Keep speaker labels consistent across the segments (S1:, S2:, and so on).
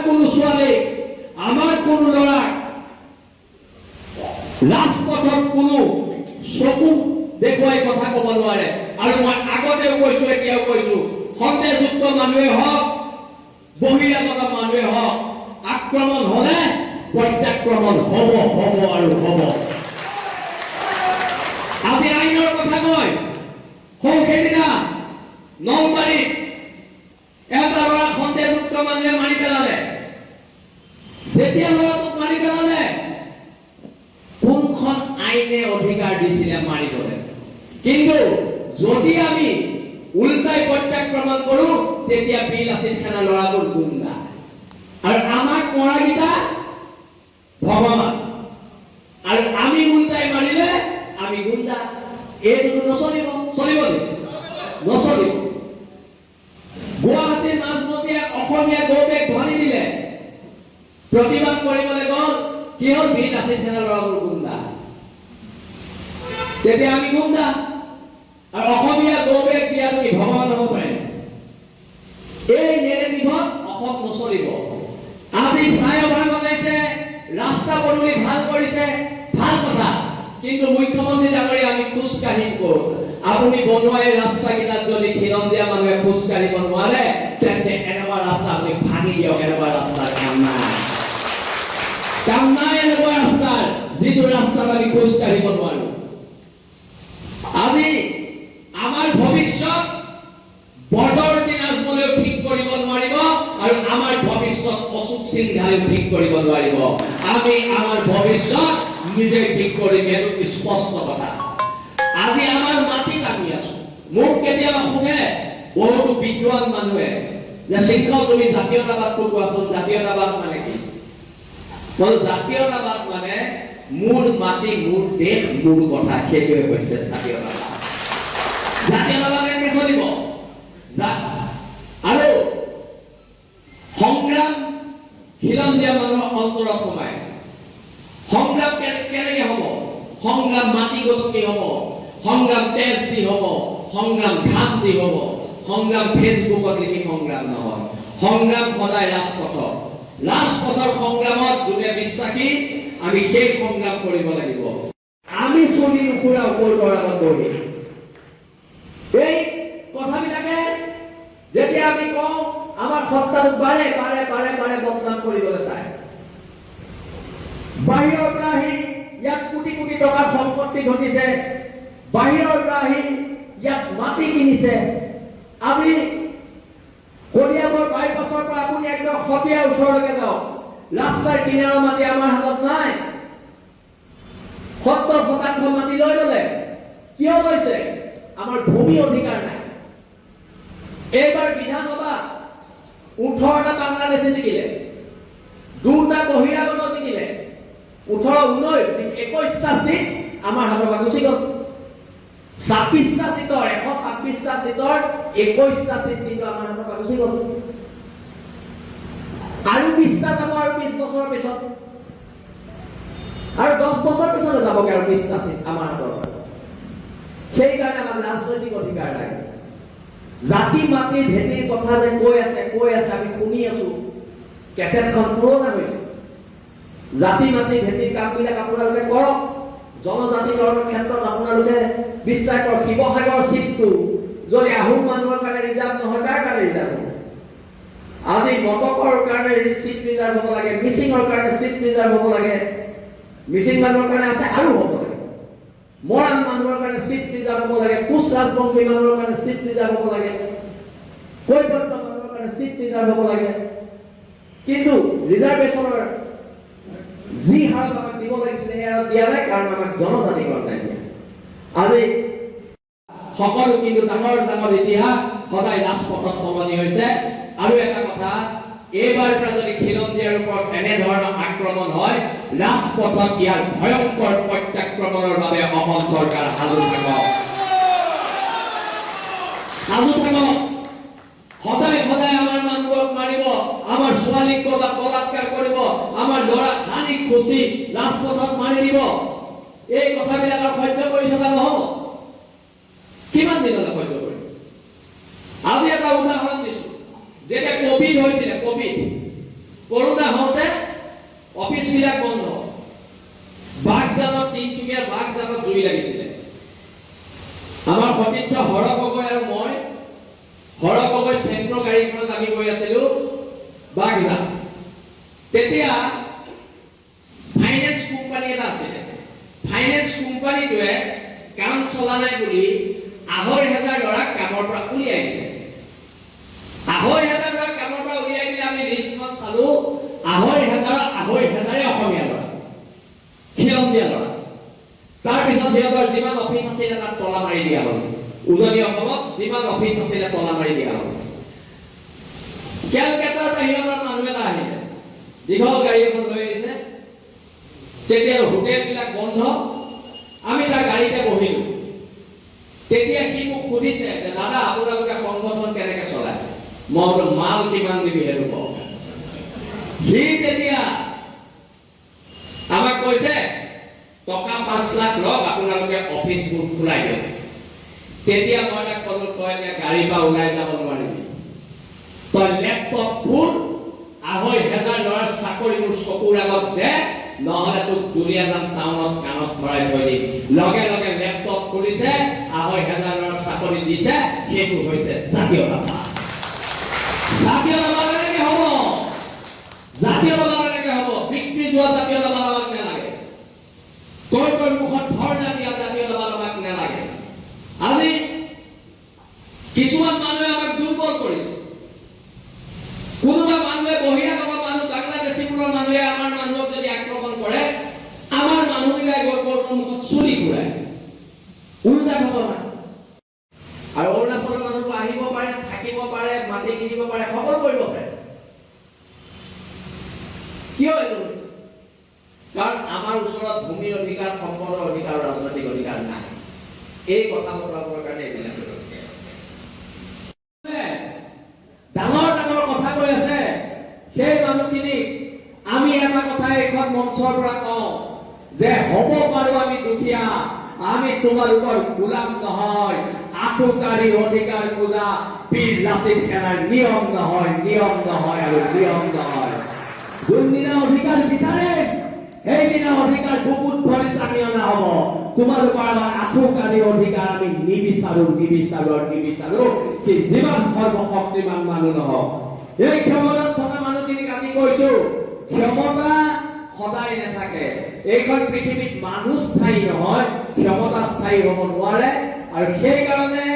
S1: কোনো ছোৱালী আমাৰ কোনো ল'ৰা ৰাজপথত কোনো চকু দেখুৱাই কথা ক'ব নোৱাৰে। আৰু মই আগতেও কৈছো, এতিয়াও কৈছো, সন্দেহযুক্ত মানুহে হওক, বহিৰাগত মানুহে হওক, আক্ৰমণ হলে প্ৰত্যাক্ৰমণ হ'ব আৰু হ'ব। আজি আইনৰ কথা কয়, সেইদিনা নলবাৰীত এটা ল'ৰা সন্দেহযুক্ত মানুহে মাৰি পেলালে। যেতিয়া ল'ৰাটোক মাৰি পেলালে, কোনখন আইনে অধিকাৰ দিছিলে মাৰিবলৈ? কিন্তু যদি আমি উল্টাই প্ৰত্যাক্ৰমণ কৰো, তেতিয়া বিল আছিল খানা ল'ৰাটোৰ গুণ্ডা, আৰু আমাক মৰাকেইটা ভগৱান, আৰু আমি উল্টাই মাৰিলে আমি গুণ্ডা। এইটো নচলিব, চলিব নচলিব। গুৱাহাটীৰ মাজমজিয়া অসমীয়া গৌৰৱে ধ্বনি দিলে, প্ৰতিবাদ কৰিবলৈ গ'ল, কি হ'ল? বিল আছিল খানা ল'ৰাবোৰ গুণ্ডা, তেতিয়া আমি গুণ্ডা। আৰু অসমীয়া গৌৰৱে দিয়াটো কি ভগৱান হ'ব পাৰে? এই নেৰেটিভত অসম নচলিব। আজি ফ্লাইঅভাৰ বনাইছে, ৰাস্তা পদূলি ভাল কৰিছে, ভাল কথা, কিন্তু মুখ্যমন্ত্ৰী ডাঙৰীয়া আমি খোজকাঢ়ি কৰো। আপুনি বনোৱা এই ৰাস্তাকেইটাত যদি খিলঞ্জীয়া মানুহে খোজকাঢ়িব নোৱাৰে, তেন্তে এনেকুৱা ৰাস্তা আপুনি ভাঙি দিয়ক। এনেকুৱা ৰাস্তাৰ কাম নাই, কাম নাই এনেকুৱা ৰাস্তাৰ, যিটো ৰাস্তাত আমি খোজকাঢ়িব নোৱাৰো। আজি আমাৰ ভৱিষ্যত বৰদৌৰতী নাজমলেও ঠিক কৰিব নোৱাৰিব, আৰু আমাৰ ভৱিষ্যত অশোক সিংহাৰেও ঠিক কৰিব নোৱাৰিব। আমি আমাৰ ভৱিষ্যত নিজে ঠিক কৰিম, এইটো স্পষ্ট কথা। আজি আমাৰ মাটিত আমি আছো। মোক কেতিয়াবা শুনে বহুতো বিদ্বান মানুহে যে শিক্ষক, তুমি জাতীয়তাবাদটো কোৱাচোন, জাতীয়তাবাদ মানে কি? মই জাতীয়তাবাদ মানে মোৰ মাটি, মোৰ দেশ, মোৰ কথা, সেইটোৱে হৈছে জাতীয়তাবাদ। জাতীয়তাবাদ এনেকে চলিব। আৰু সংগ্ৰাম খিলঞ্জীয়া মানুহৰ অন্তৰত সোমায়। সংগ্ৰাম কেনেকে হ'ব? সংগ্ৰাম মাটি গছকি হ'ব, সংগ্ৰাম তেজ দি হ'ব, সংগ্ৰাম ঘাম দি হ'ব। সংগ্ৰাম ফেচবুকত লিখি সংগ্ৰাম নহয়। সংগ্ৰাম সদায় ৰাজপথত। ৰাজপথৰ সংগ্ৰামত যোনে বিশ্বাসী, আমি সেই সংগ্ৰাম কৰিব লাগিব। আমি চলি নুফুৰা ওপৰৰ আগত বহি এই কথাবিলাকে যেতিয়া আমি কওঁ, আমাৰ সত্তাটোক বাৰে বাৰে বাৰে বাৰে বদনাম কৰিবলৈ চায়। বাহিৰৰ পৰা আহি ইয়াত কোটি কোটি টকাৰ সম্পত্তি ঘটিছে, বাহিৰৰ পৰা আহি ইয়াত মাটি কিনিছে। আজি কলিয়াবৰ বাইপাছৰ পৰা আপুনি একদম সতীয়া ওচৰলৈকে যাওক, ৰাস্তাৰ কিনাৰৰ মাটি আমাৰ হাতত নাই। 70% মাটি লৈ ল'লে। কিয় লৈছে? আমাৰ ভূমি অধিকাৰ নাই। এইবাৰ বিধানসভা 18টা বাংলাদেশী জিকিলে, 2টা বহিৰাগত জিকিলে। 18, 19, 21টা চিট আমাৰ হাতৰ পৰা গুচি গ'ল। 26টা চিটৰ 126টা চিটৰ 21টা চিট কিন্তু আমাৰ হাতৰ পৰা গুচি গ'ল। আৰু 20টা যাব, আৰু 20 বছৰৰ পিছত, আৰু 10 বছৰ পিছতে যাবগে আৰু 20টা চিট আমাৰ হাতৰ পৰা। সেইকাৰণে আমাক ৰাজনৈতিক অধিকাৰ লাগে। জাতি মাটি ভেটিৰ কথা যে কৈ আছে আমি শুনি আছো। কেছেটখন পুৰণা হৈছে। জাতি মাটি ভেটিৰ কামবিলাক আপোনালোকে কৰক। জনজাতিকৰণৰ ক্ষেত্ৰত আপোনালোকে বিস্তাৰ কৰক। শিৱসাগৰ চিটটো যদি আহোম মানুহৰ কাৰণে ৰিজাৰ্ভ নহয়, তাৰ কাৰণে ৰিজাৰ্ভ হ'ব। আজি মটকৰ কাৰণে চিট ৰিজাৰ্ভ হ'ব লাগে, মিচিঙৰ কাৰণে চিট ৰিজাৰ্ভ হ'ব লাগে, মিচিং মানুহৰ কাৰণে আছে আৰু হ'ব লাগে। মৰাণ মানুহৰ কাৰণে চিট ৰিজাৰ্ভ হ'ব লাগে, কোচ ৰাজবংশী মানুহৰ কাৰণে চিট ৰিজাৰ্ভ হ'ব লাগে, কৈবৰ্ত মানুহৰ কাৰণে চিট ৰিজাৰ্ভ হ'ব লাগে। কিন্তু ৰিজাৰ্ভেশ্যনৰ যি হাৰত আমাক দিব লাগিছিলে সেই হাৰত দিয়া নাই, কাৰণ আমাক জনজাতিকৰণ নাই দিয়া। আজি সকলো কিন্তু ডাঙৰ ডাঙৰ ইতিহাস সদায় ৰাজপথত সলনি হৈছে। আৰু এটা কথা, এইবাৰ পৰা যদি খিলঞ্জীয়াৰ ওপৰত এনেধৰণৰ আক্ৰমণ হয়, ৰাজপথত ইয়াৰ ভয়ংকৰ প্ৰত্যাক্ৰমণৰ বাবে অসম চৰকাৰ সাজু থাকক। সদায় সদায় আমাৰ মানুহক মাৰিব, আমাৰ ছোৱালীক ক'ৰবাত বলাৎকাৰ কৰিব, আমাৰ ল'ৰা হানি খুচি ৰাজপথত মাৰি দিব। এই কথাবিলাক সহ্য কৰি থকা নহ'ব। কিমান দিনলৈ সহ্য কৰিম? আজি এটা উদাহৰণ দিছো। যেতিয়া কোভিড হৈছিলে, কৰোনা বিলাক বন্ধ। বাগজানত, তিনিচুকীয়া বাগজানত জুই লাগিছিলে। আমাৰ সতীৰ্থ হৰ গগৈ আৰু মই, হৰ গগৈ চেন্ট্ৰ গাড়ীখনত আমি গৈ আছিলো বাগজান। তেতিয়া ফাইনেন্স কোম্পানী এটা আছিলে। ফাইনেন্স কোম্পানীটোৱে কাম চলা নাই বুলি ২৫০০ ল'ৰাক কামৰ পৰা উলিয়াই দিলে। ২৫০০ ল'ৰাক কামৰ পৰা উলিয়াই দিলে। আমি লিষ্টখন চালো, ২৫০০ অসমীয়া ল'ৰা, খিলঞ্জীয়া ল'ৰা। তাৰপিছত সিহঁতৰ যিমান অফিচ আছিলে তাত তলা মাৰি দিয়া হ'ল। উজনি অসমত যিমান অফিচ আছিলে তলা মাৰি দিয়া হ'ল। কেলকাতাৰ পৰা সিহঁতৰ মানুহ এটা আহিলে, দীঘল গাড়ী এখন লৈ আহিছে। তেতিয়া হোটেলবিলাক বন্ধ। আমি তাৰ গাড়ীতে বহিলো। তেতিয়া সি মোক সুধিছে যে দাদা আপোনালোকে সংগঠন কেনেকে চলায়? মই বোলো মাল কিমান দিবি সেইটো কওঁ। সি তেতিয়া আমাক কৈছে টকা ৫ লাখ লওক, আপোনালোকে অফিচবোৰ খোলাই দিয়ক। তেতিয়া মই তাক ক'লো তই এতিয়া গাড়ীৰ পৰা ওলাই যাব নোৱাৰিবি। তই লেপটপ ফুল ২৫০০ ল'ৰাৰ চাকৰিবোৰ চকুৰ আগত দে, নহলে তোক দুলীয়াজান টাউনত কাণত ভৰাই থৈ দিম। লগে লগে লেপটপ খুলিছে, ২৫০০ ল'ৰাৰ চাকৰি দিছে। সেইটো হৈছে জাতীয়তাবাদ। জাতীয়তাবাদ এনেকে হ'ব, জাতীয়তাবাদ এনেকে হ'ব। বিক্ৰী যোৱা জাতীয়তাবাদ আমাক নালাগে। তই মুখত ধৰ্ণা দিয়া জাতীয়তাবাদ আমাক নালাগে। আজি কিছুমান মানুহে আমাক দুৰ্বল কৰিছে। কোনোবা মানুহে বহিৰাগত মানুহ, বাংলাদেশীবোৰৰ মানুহে আমাৰ মানুহক যদি আক্ৰমণ কৰে, আমাৰ মানুহবিলাক মুখত চুলি ঘূৰাই। উল্টা ঘটনা। আৰু অৰুণাচলৰ মানুহবোৰ আহিব পাৰে, থাকিব পাৰে, মাটি কিনিব পাৰে, সকলো কৰিব পাৰে। কিয় এইটো হৈছে? কাৰণ আমাৰ ওচৰত ভূমি অধিকাৰ, সম্পদৰ অধিকাৰ, ৰাজনৈতিক অধিকাৰ নাই। এই কথা বতৰাবোৰৰ কাৰণে এইবিলাক ডাঙৰ ডাঙৰ কথা কৈ আছে। সেই মানুহখিনিক আমি এটা কথা এইখন মঞ্চৰ পৰা কওঁ যে হ'ব পাৰো আমি দুখীয়া, আমি তোমালোকৰ গোলাম নহয়। আঁঠুকাৰী অধিকাৰ পূজা বীৰ লাচিত সেনাৰ নিয়ম নহয়, নিয়ম নহয় আৰু নিয়ম নহয়। যোনদিনা অধিকাৰ বিচাৰে সেইদিনা অধিকাৰ বুকুত ধৰি টানি অনা হ'ব। তোমালোকৰ আমাৰ আঁঠুকাৰী অধিকাৰ আমি নিবিচাৰো, নিবিচাৰো আৰু নিবিচাৰো। কি যিমান সৰ্বশক্তিমান মানুহ নহওক, এই ক্ষমতাত থকা মানুহখিনিক আমি কৈছো ক্ষমতা সদায় নাথাকে। এইখন পৃথিৱীত মানুহ স্থায়ী নহয়, ক্ষমতা স্থায়ী হ'ব নোৱাৰে। আৰু সেইকাৰণে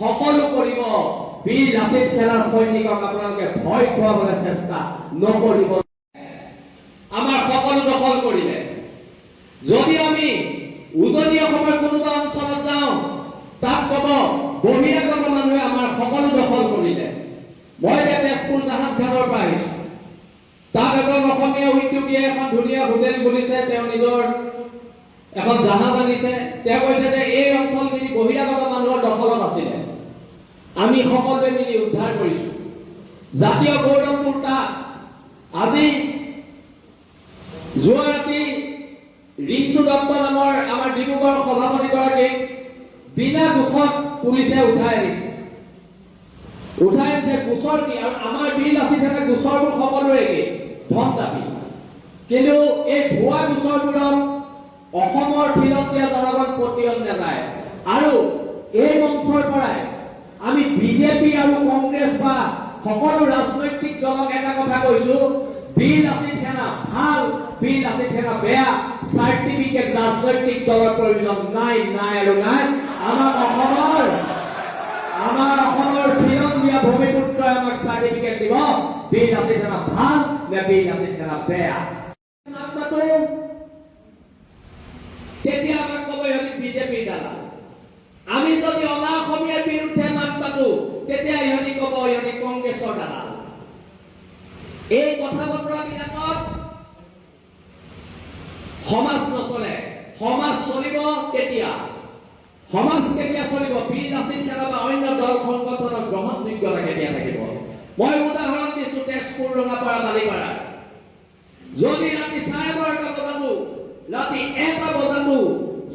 S1: সকলো কৰিব। বীৰ লাচিত সেনাৰ সৈনিকক আপোনালোকে ভয় খুৱাবলৈ চেষ্টা নকৰিব। আমাৰ সকলো দখল কৰিলে। যদি আমি উজনি অসমৰ কোনোবা অঞ্চলত যাওঁ, তাত ক'ব বহিৰাগত মানুহে আমাৰ সকলো দখল কৰিলে। মই এতিয়া তেজপুৰ জাহাজ ঘাটৰ পৰা আহিছো। তাত এজন অসমীয়া উদ্যোগীয়ে এখন ধুনীয়া হোটেল খুলিছে। তেওঁ নিজৰ এখন জাহাজ আনিছে। তেওঁ কৈছে যে এই অঞ্চলখিনি বহিৰাগত মানুহৰ দখলত আছিলে, আমি সকলোৱে মিলি উদ্ধাৰ কৰিছো। জাতীয় গৌৰৱবোৰ তাত। আজি যোৱা ৰাতি ৰিণ্টু দত্ত নামৰ আমাৰ ডিব্ৰুগড়ৰ সভাপতিগৰাকীক বিনা দুখত পুলিচে উঠাই আনিছে। গোচৰ কি? আৰু আমাৰ বীৰ লাচিত সেনাৰ গোচৰবোৰ সকলোৰে একেই, ধন দাবী। কিন্তু এই ভুৱা গোচৰবোৰক অসমৰ খিলঞ্জীয়া জনগণ প্ৰতিহত নাযায়। আৰু এই মঞ্চৰ পৰাই আমি বিজেপি আৰু কংগ্ৰেছ বা সকলো ৰাজনৈতিক দলক এটা কথা কৈছো, বীৰ লাচিত সেনা ভাল, বীৰ লাচিত সেনা বেয়া, চাৰ্টিফিকেট ৰাজনৈতিক দলৰ প্ৰয়োজন নাই, নাই আৰু নাই। আমাৰ অসমৰ খিলঞ্জীয়া ভূমিপুত্ৰই আমাক চাৰ্টিফিকেট দিব, বীৰ লাচিত সেনা ভাল নে বীৰ লাচিত সেনা বেয়া। তেতিয়া আমাক ক'ব ইহঁতি বিজেপিৰ দ্বাৰা। আমি যদি অনা অসমীয়াৰ বিৰুদ্ধে মাত পাতো, তেতিয়া ইহঁতি ক'ব ইহঁতি কংগ্ৰেছৰ দ্বাৰা। এই কথা বতৰাবিলাকত সমাজ নচলে। সমাজ চলিব কেতিয়া? সমাজ কেতিয়া চলিব? বীৰ লাচিত সেনা বা অন্য দল সংগঠনৰ গ্ৰহণযোগ্যতা কেতিয়া থাকিব? মই উদাহৰণ দিছো তেজপুৰ, ৰঙাপাৰা, বালিপাৰা। যদি ৰাতি 12:30 বজাতো, ৰাতি 1 বজাতো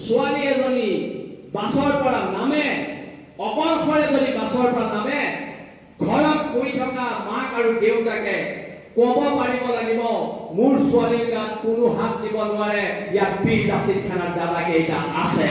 S1: ছোৱালী এজনী বাছৰ পৰা নামে, অকলশৰে যদি বাছৰ পৰা নামে, ঘৰত শুই থকা মাক আৰু দেউতাকে ক'ব পাৰিব লাগিব মোৰ ছোৱালীৰ গাত কোনো হাত দিব নোৱাৰে, ইয়াত বীৰ লাচিত খানাৰ দাদাকে এটা আছে।